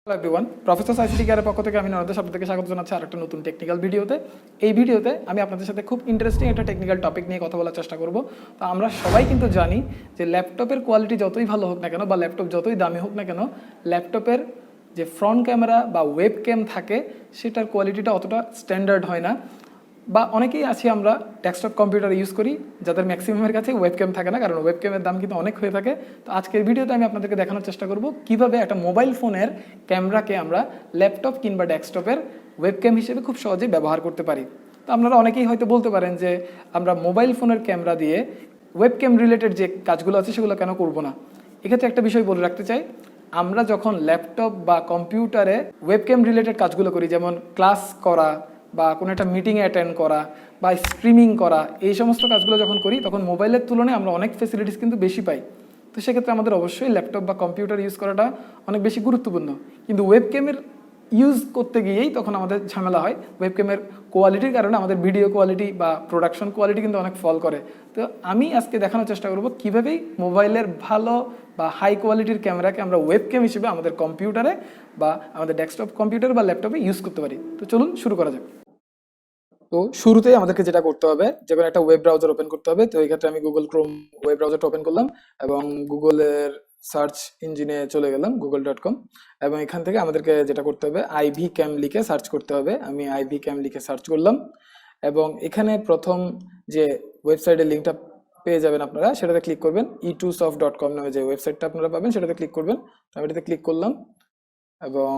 Hello everyone, professor ICT কেয়ারের পক্ষ থেকে আমি নরেন্দ্র আপনাদেরকে স্বাগত জানাচ্ছি আরেকটা নতুন টেকনিক্যাল ভিডিওতে। এই ভিডিওতে আমি আপনাদের সাথে খুব ইন্টারেস্টিং একটা টেকনিক্যাল টপিক নিয়ে কথা বলার চেষ্টা করব। তো আমরা সবাই কিন্তু জানি যে ল্যাপটপের কোয়ালিটি যতই ভালো হোক না কেন বা ল্যাপটপ যতই দামি হোক না কেন, ল্যাপটপের যে ফ্রন্ট ক্যামেরা বা ওয়েব ক্যাম থাকে সেটার কোয়ালিটিটা অতটা স্ট্যান্ডার্ড হয় না। বা অনেকেই আছি আমরা ডেস্কটপ কম্পিউটার ইউজ করি যাদের ম্যাক্সিমামের কাছে ওয়েবক্যাম থাকে না, কারণ ওয়েবক্যামের দাম কিন্তু অনেক হয়ে থাকে। তো আজকের ভিডিওতে আমি আপনাদেরকে দেখানোর চেষ্টা করব কিভাবে একটা মোবাইল ফোনের ক্যামেরাকে আমরা ল্যাপটপ কিংবা ডেস্কটপের ওয়েবক্যাম হিসেবে খুব সহজেই ব্যবহার করতে পারি। তো আপনারা অনেকেই হয়তো বলতে পারেন যে আমরা মোবাইল ফোনের ক্যামেরা দিয়ে ওয়েবক্যাম রিলেটেড যে কাজগুলো আছে সেগুলো কেন করব না। এক্ষেত্রে একটা বিষয় বলে রাখতে চাই, আমরা যখন ল্যাপটপ বা কম্পিউটারে ওয়েবক্যাম রিলেটেড কাজগুলো করি, যেমন ক্লাস করা বা কোনো একটা মিটিংয়ে অ্যাটেন্ড করা বা স্ট্রিমিং করা, এই সমস্ত কাজগুলো যখন করি তখন মোবাইলের তুলনায় আমরা অনেক ফেসিলিটিস কিন্তু বেশি পাই। তো সেক্ষেত্রে আমাদের অবশ্যই ল্যাপটপ বা কম্পিউটার ইউজ করাটা অনেক বেশি গুরুত্বপূর্ণ। কিন্তু ওয়েবক্যামের ইউজ করতে গিয়েই তখন আমাদের ঝামেলা হয়। ওয়েবক্যামের কোয়ালিটির কারণে আমাদের ভিডিও কোয়ালিটি বা প্রোডাকশন কোয়ালিটি কিন্তু অনেক ফল করে। তো আমি আজকে দেখানোর চেষ্টা করব কীভাবেই মোবাইলের ভালো বা হাই কোয়ালিটির ক্যামেরাকে আমরা ওয়েবক্যাম হিসেবে আমাদের কম্পিউটারে বা আমাদের ডেস্কটপ কম্পিউটার বা ল্যাপটপে ইউজ করতে পারি। তো চলুন শুরু করা যাক। তো শুরুতেই আমাদেরকে যেটা করতে হবে, যে কোনো একটা ওয়েব ব্রাউজার ওপেন করতে হবে। তো এই ক্ষেত্রে আমি গুগল ক্রোম ওয়েব ব্রাউজারটা ওপেন করলাম এবং গুগলের সার্চ ইঞ্জিনে চলে গেলাম google.com, এবং এখান থেকে আমাদেরকে যেটা করতে হবে আইভি ক্যাম লিখে সার্চ করতে হবে। আমি আইভি ক্যাম লিখে সার্চ করলাম এবং এখানে প্রথম যে ওয়েবসাইটের লিঙ্কটা পেয়ে যাবেন আপনারা, সেটাতে ক্লিক করবেন। e2soft.com নামে যে ওয়েবসাইটটা আপনারা পাবেন সেটাতে ক্লিক করবেন। তো আমি এটাতে ক্লিক করলাম এবং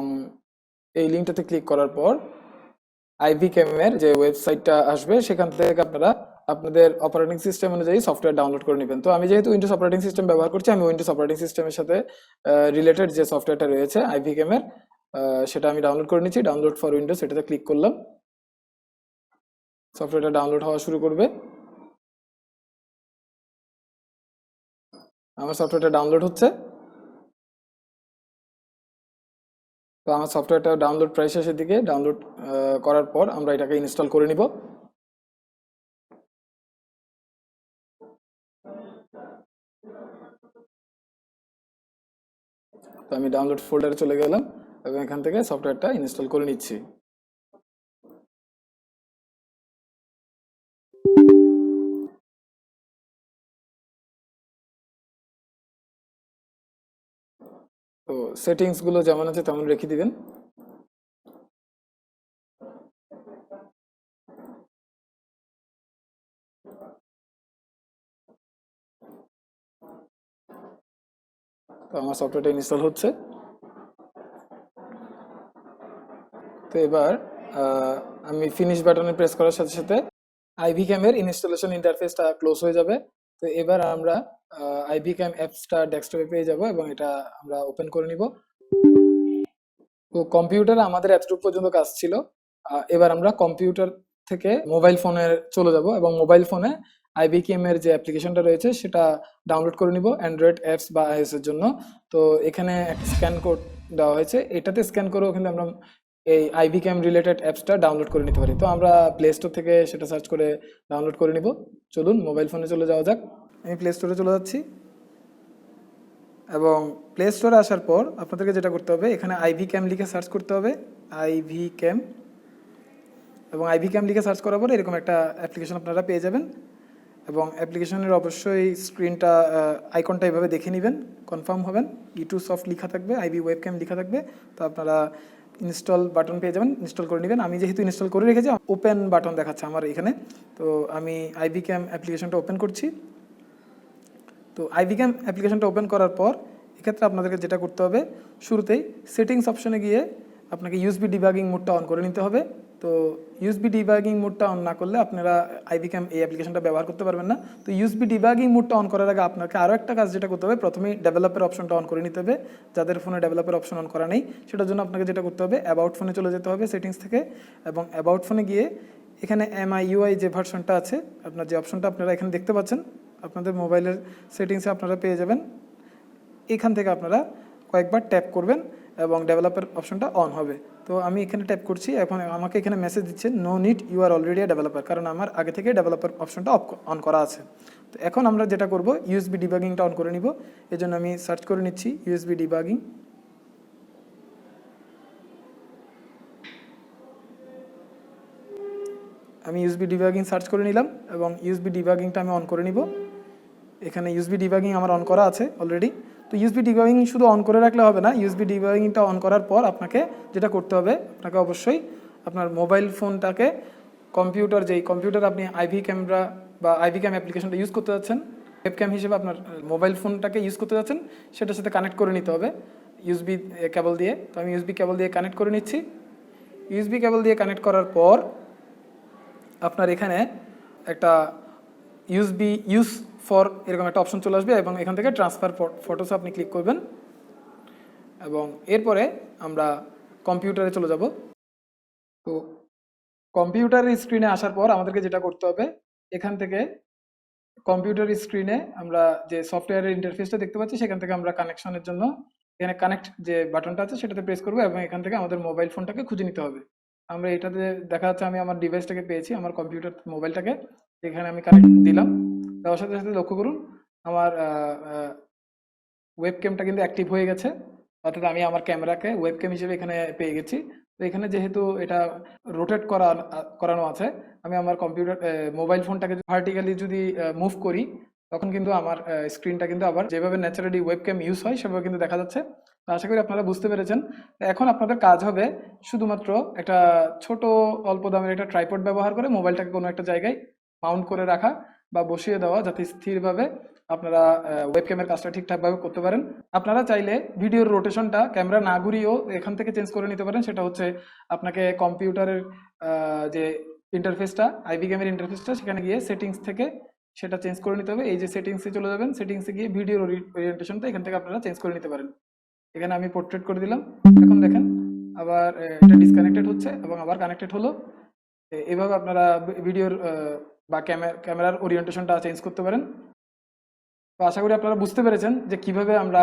এই লিঙ্কটাতে ক্লিক করার পর আইভি ক্যামের যে ওয়েবসাইটটা আসবে সেখান থেকে আপনারা আপনাদের অপারেটিং সিস্টেম অনুযায়ী সফটওয়্যার ডাউনলোড করে নেবেন। তো আমি যেহেতু উইন্ডোজ অপারেটিং সিস্টেম ব্যবহার করছি, আমি উইন্ডোজ অপারেটিং সিস্টেমের সাথে রিলেটেড যে সফটওয়্যারটা রয়েছে আইভি ক্যামের, সেটা আমি ডাউনলোড করে নিচ্ছি। ডাউনলোড ফর উইন্ডোজ এটাতে ক্লিক করলাম, সফটওয়্যারটা ডাউনলোড হওয়া শুরু করবে। আমার সফটওয়্যারটা ডাউনলোড হচ্ছে। তো আমার সফটওয়্যারটা ডাউনলোড প্রায় শেষের দিকে। ডাউনলোড করার পর আমরা এটাকে ইনস্টল করে নিব। তো আমি ডাউনলোড ফোল্ডারে চলে গেলাম এবং এখান থেকে সফটওয়্যারটা ইনস্টল করে নিচ্ছি। তো সেটিংসগুলো যেমন আছে তেমন রেখে দিবেন। তো আমার সফটওয়্যারটা ইনস্টল হচ্ছে। তো এবার আমি ফিনিশ বাটনে প্রেস করার সাথে সাথে আইভি ক্যামের ইনস্টলেশন ইন্টারফেসটা ক্লোজ হয়ে যাবে। তো এবার আমরা আইভি ক্যাম অ্যাপসটা ডেস্কটপে পেয়ে যাব এবং এটা আমরা ওপেন করে নিব। তো কম্পিউটারে আমাদের এতটুকু পর্যন্ত কাজ ছিল। এবার আমরা কম্পিউটার থেকে মোবাইল ফোনে চলে যাব এবং মোবাইল ফোনে আইবিকেএম এর যে অ্যাপ্লিকেশনটা রয়েছে সেটা ডাউনলোড করে নিব অ্যান্ড্রয়েড অ্যাপস বা আইওএস এর জন্য। তো এখানে একটা স্ক্যান কোড দেওয়া হয়েছে, এটাতে স্ক্যান করেও কিন্তু আমরা এই আইবিকেএম রিলেটেড অ্যাপসটা ডাউনলোড করে নিতে পারি। তো আমরা প্লে স্টোর থেকে সেটা সার্চ করে ডাউনলোড করে নিব। চলুন মোবাইল ফোনে চলে যাওয়া যাক। আমি প্লে স্টোরে চলে যাচ্ছি এবং প্লে স্টোরে আসার পর আপনাদেরকে যেটা করতে হবে, এখানে আইভি ক্যাম লিখে সার্চ করতে হবে, আইভি ক্যাম। এবং আইভি ক্যাম লিখে সার্চ করার পর এরকম একটা অ্যাপ্লিকেশন আপনারা পেয়ে যাবেন এবং অ্যাপ্লিকেশনের অবশ্যই স্ক্রিনটা আইকনটা এভাবে দেখে নেবেন, কনফার্ম হবেন। E2soft লেখা থাকবে, আইভি ওয়েব ক্যাম লেখা থাকবে। তো আপনারা ইনস্টল বাটন পেয়ে যাবেন, ইনস্টল করে নেবেন। আমি যেহেতু ইনস্টল করে রেখেছি, ওপেন বাটন দেখাচ্ছে আমার এখানে। তো আমি আইভি ক্যাম অ্যাপ্লিকেশনটা ওপেন করছি। তো আইভি ক্যাম অ্যাপ্লিকেশনটা ওপেন করার পর এক্ষেত্রে আপনাদেরকে যেটা করতে হবে, শুরুতেই সেটিংস অপশনে গিয়ে আপনাকে ইউএসবি ডিবাগিং মোডটা অন করে নিতে হবে। তো ইউএসবি ডিবাগিং মোডটা অন না করলে আপনারা আইভি ক্যাম এই অ্যাপ্লিকেশনটা ব্যবহার করতে পারবেন না। তো ইউএসবি ডিবাগিং মোডটা অন করার আগে আপনাকে আরও একটা কাজ যেটা করতে হবে, প্রথমেই ডেভেলপের অপশনটা অন করে নিতে হবে। যাদের ফোনে ডেভেলপের অপশন অন করা নেই সেটার জন্য আপনাকে যেটা করতে হবে, অ্যাবাউট ফোনে চলে যেতে হবে সেটিংস থেকে, এবং অ্যাবাউট ফোনে গিয়ে এখানে MIUI যে ভার্সনটা আছে, আপনার যে অপশনটা আপনারা এখানে দেখতে পাচ্ছেন আপনাদের মোবাইলের সেটিংসে আপনারা পেয়ে যাবেন। এখান থেকে আপনারা কয়েকবার ট্যাপ করবেন এবং ডেভেলপের অপশনটা অন হবে। তো আমি এখানে ট্যাপ করছি, এখন আমাকে এখানে মেসেজ দিচ্ছে no need, you are already a developer, কারণ আমার আগে থেকে ডেভেলপার অপশনটা অন করা আছে। তো এখন আমরা যেটা করব, ইউএসবি ডিবাগিংটা অন করে নিব। এই জন্য আমি সার্চ করে নিচ্ছি ইউএসবি ডিবাগিং। আমি ইউএসবি ডিবাগিং সার্চ করে নিলাম এবং ইউএসবি ডিবাগিংটা আমি অন করে নিব। এখানে ইউএসবি ডিবাগিং আমার অন করা আছে অলরেডি। তো ইউএসবি ডিবাগিং শুধু অন করে রাখলে হবে না, ইউএসবি ডিবাগিংটা অন করার পর আপনাকে যেটা করতে হবে, আপনাকে অবশ্যই আপনার মোবাইল ফোনটাকে যেই কম্পিউটার আপনি আইভি ক্যামেরা বা আইভি ক্যাম অ্যাপ্লিকেশনটা ইউজ করতে যাচ্ছেন, ওয়েবক্যাম হিসেবে আপনার মোবাইল ফোনটাকে ইউজ করতে যাচ্ছেন, সেটার সাথে কানেক্ট করে নিতে হবে ইউএসবি কেবল দিয়ে। তো আমি ইউএসবি কেবল দিয়ে কানেক্ট করে নিচ্ছি। ইউএসবি কেবল দিয়ে কানেক্ট করার পর আপনার এখানে একটা ইউএসবি ইউজ ফর এরকম একটা অপশন চলে আসবে এবং এখান থেকে ট্রান্সফার ফটোস আপনি ক্লিক করবেন এবং এরপরে আমরা কম্পিউটারে চলে যাব। তো কম্পিউটারের স্ক্রিনে আসার পর আমাদেরকে যেটা করতে হবে, এখান থেকে কম্পিউটার স্ক্রিনে আমরা যে সফটওয়্যারের ইন্টারফেসটা দেখতে পাচ্ছি সেখান থেকে আমরা কানেকশনের জন্য এখানে কানেক্ট যে বাটনটা আছে সেটাতে প্রেস করবো এবং এখান থেকে আমাদের মোবাইল ফোনটাকে খুঁজে নিতে হবে। আমরা এটাতে দেখা যাচ্ছে আমি আমার ডিভাইসটাকে পেয়েছি, আমার কম্পিউটার মোবাইলটাকে এখানে আমি কানেক্ট দিলাম। দেওয়ার সাথে সাথে লক্ষ্য করুন আমার ওয়েবক্যামটা কিন্তু অ্যাক্টিভ হয়ে গেছে, অর্থাৎ আমি আমার ক্যামেরাকে ওয়েবক্যাম হিসেবে এখানে পেয়ে গেছি। তো এখানে যেহেতু এটা রোটেট করানো আছে, আমি আমার মোবাইল ফোনটাকে ভার্টিক্যালি যদি মুভ করি তখন কিন্তু আমার স্ক্রিনটা কিন্তু আবার যেভাবে ন্যাচারালি ওয়েবক্যাম ইউজ হয় সেভাবে কিন্তু দেখা যাচ্ছে। তো আশা করি আপনারা বুঝতে পেরেছেন। এখন আপনাদের কাজ হবে শুধুমাত্র একটা ছোট অল্প দামের একটা ট্রাইপড ব্যবহার করে মোবাইলটাকে কোনো একটা জায়গায় মাউন্ট করে রাখা বা বসিয়ে দেওয়া, যাতে স্থিরভাবে আপনারা ওয়েবক্যামের কাজটা ঠিকঠাকভাবে করতে পারেন। আপনারা চাইলে ভিডিওর রোটেশনটা ক্যামেরা না ঘুরিয়েও এখান থেকে চেঞ্জ করে নিতে পারেন। সেটা হচ্ছে আপনাকে কম্পিউটারের যে ইন্টারফেসটা আইভি ক্যামের ইন্টারফেসটা সেখানে গিয়ে সেটিংস থেকে সেটা চেঞ্জ করে নিতে হবে। এই যে সেটিংসে চলে যাবেন, সেটিংসে গিয়ে ভিডিওর ওরিয়েন্টেশনটা এখান থেকে আপনারা চেঞ্জ করে নিতে পারেন। এখানে আমি পোর্ট্রেট করে দিলাম। এখন দেখেন আবার এটা ডিসকানেক্টেড হচ্ছে এবং আবার কানেক্টেড হলো। এভাবে আপনারা ভিডিওর বা ক্যামেরার ওরিয়েন্টেশনটা চেঞ্জ করতে পারেন। তো আশা করি আপনারা বুঝতে পেরেছেন যে কিভাবে আমরা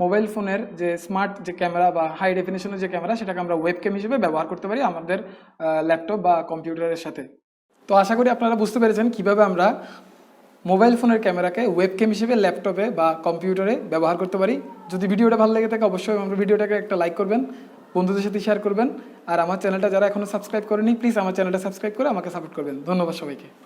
মোবাইল ফোনের যে স্মার্ট যে ক্যামেরা বা হাই ডেফিনেশনের যে ক্যামেরা সেটাকে আমরা ওয়েবক্যাম হিসেবে ব্যবহার করতে পারি আমাদের ল্যাপটপ বা কম্পিউটারের সাথে। তো আশা করি আপনারা বুঝতে পেরেছেন কিভাবে আমরা মোবাইল ফোনের ক্যামেরাকে ওয়েবক্যাম হিসেবে ল্যাপটপে বা কম্পিউটারে ব্যবহার করতে পারি। যদি ভিডিওটা ভালো লেগে থাকে অবশ্যই আমার ভিডিওটাকে একটা লাইক করবেন, বন্ধুদের সাথে শেয়ার করবেন, আর আমার চ্যানেলটা যারা এখনও সাবস্ক্রাইব করেনি প্লিজ আমার চ্যানেলটা সাবস্ক্রাইব করে আমাকে সাপোর্ট করবেন। ধন্যবাদ সবাইকে।